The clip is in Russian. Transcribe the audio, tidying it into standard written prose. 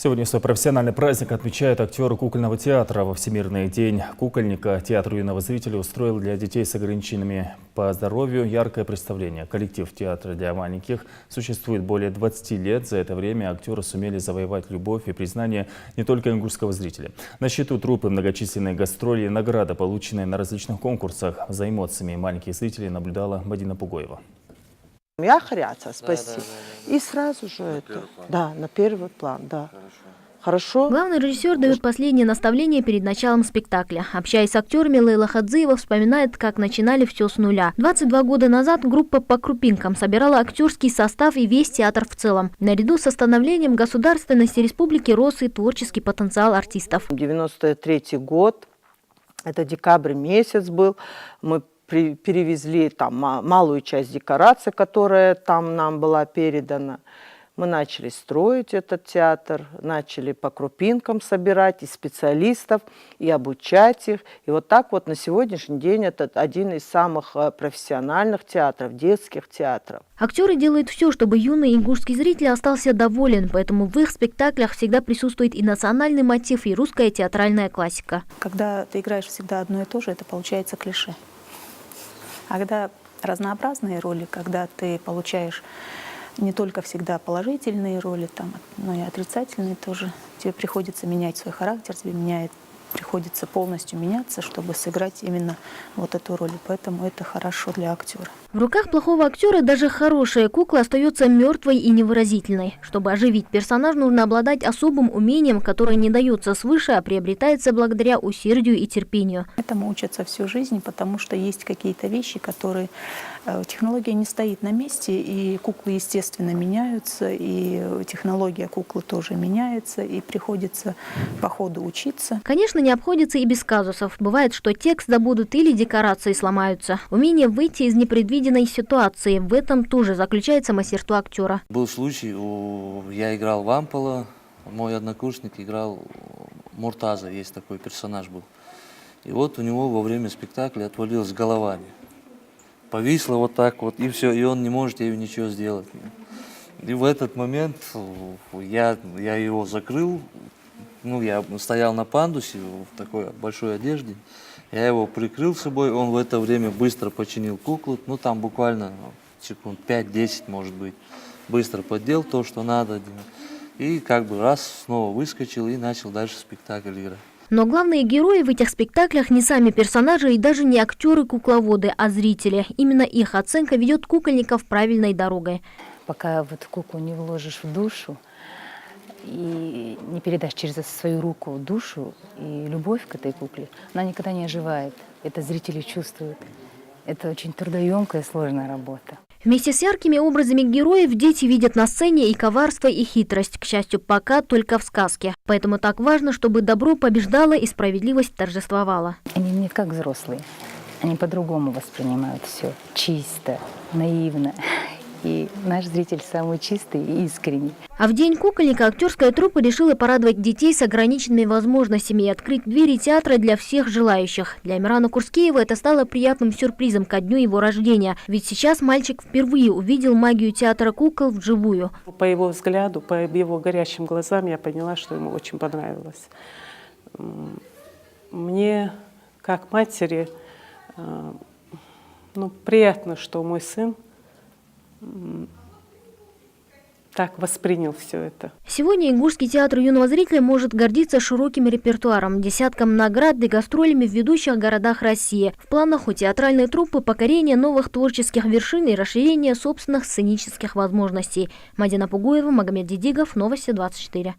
Сегодня свой профессиональный праздник отмечают актеры кукольного театра. Во Всемирный день кукольника театр юного зрителя устроил для детей с ограничениями по здоровью яркое представление. Коллектив театра для маленьких существует более 20 лет. За это время актеры сумели завоевать любовь и признание не только ингушского зрителя. На счету труппы многочисленные гастроли и награды, полученные на различных конкурсах. За эмоциями маленьких зрителей наблюдала Мадина Пугоева. Я хоряца, спасибо. Да. И сразу же это. Да, на первый план, да. Хорошо. Главный режиссер дает последнее наставление перед началом спектакля. Общаясь с актерами, Лейла Хадзиева вспоминает, как начинали все с нуля. 22 года назад группа «По крупинкам» собирала актерский состав и весь театр в целом. Наряду с становлением государственности республики рос и творческий потенциал артистов. 93-й год, это декабрь месяц был, мы перевезли там малую часть декораций, которая там нам была передана. Мы начали строить этот театр, начали по крупинкам собирать и специалистов, и обучать их. И вот так вот на сегодняшний день это один из самых профессиональных театров, детских театров. Актеры делают все, чтобы юный ингушский зритель остался доволен, поэтому в их спектаклях всегда присутствует и национальный мотив, и русская театральная классика. Когда ты играешь всегда одно и то же, это получается клише. А когда разнообразные роли, когда ты получаешь не только всегда положительные роли, но и отрицательные тоже, тебе приходится менять свой характер, приходится полностью меняться, чтобы сыграть именно вот эту роль. Поэтому это хорошо для актера. В руках плохого актера даже хорошая кукла остается мертвой и невыразительной. Чтобы оживить персонаж, нужно обладать особым умением, которое не дается свыше, а приобретается благодаря усердию и терпению. Этому учатся всю жизнь, потому что есть какие-то вещи, которые... Технология не стоит на месте, и куклы, естественно, меняются, и технология куклы тоже меняется, и приходится по ходу учиться. Конечно, не обходится и без казусов. Бывает, что текст забудут или декорации сломаются. Умение выйти из непредвиденной ситуации – в этом тоже заключается мастерство актера. Был случай, я играл Вампола, мой однокурсник играл Муртаза, есть такой персонаж был. И вот у него во время спектакля отвалилась голова. Повисла вот так вот, и все, и он не может ей ничего сделать. И в этот момент я его закрыл, я стоял на пандусе в такой большой одежде, я его прикрыл собой, он в это время быстро починил куклу, там буквально секунд 5-10, может быть, быстро поддел то, что надо, и раз снова выскочил и начал дальше спектакль играть. Но главные герои в этих спектаклях не сами персонажи и даже не актеры-кукловоды, а зрители. Именно их оценка ведет кукольников правильной дорогой. Пока вот куклу не вложишь в душу и не передашь через свою руку душу и любовь к этой кукле, она никогда не оживает. Это зрители чувствуют. Это очень трудоемкая, сложная работа. Вместе с яркими образами героев дети видят на сцене и коварство, и хитрость, к счастью, пока только в сказке. Поэтому так важно, чтобы добро побеждало и справедливость торжествовала. Они не как взрослые, они по-другому воспринимают все. Чисто, наивно. И наш зритель самый чистый и искренний. А в день кукольника актерская труппа решила порадовать детей с ограниченными возможностями и открыть двери театра для всех желающих. Для Амирана Курскиева это стало приятным сюрпризом ко дню его рождения. Ведь сейчас мальчик впервые увидел магию театра кукол вживую. По его взгляду, по его горящим глазам я поняла, что ему очень понравилось. Мне, как матери, приятно, что мой сын так воспринял все это. Сегодня Ингушский театр юного зрителя может гордиться широким репертуаром, десятком наград и гастролями в ведущих городах России. В планах у театральной труппы покорение новых творческих вершин и расширение собственных сценических возможностей. Мадина Пугоева, Магомед Дидигов, Новости 24.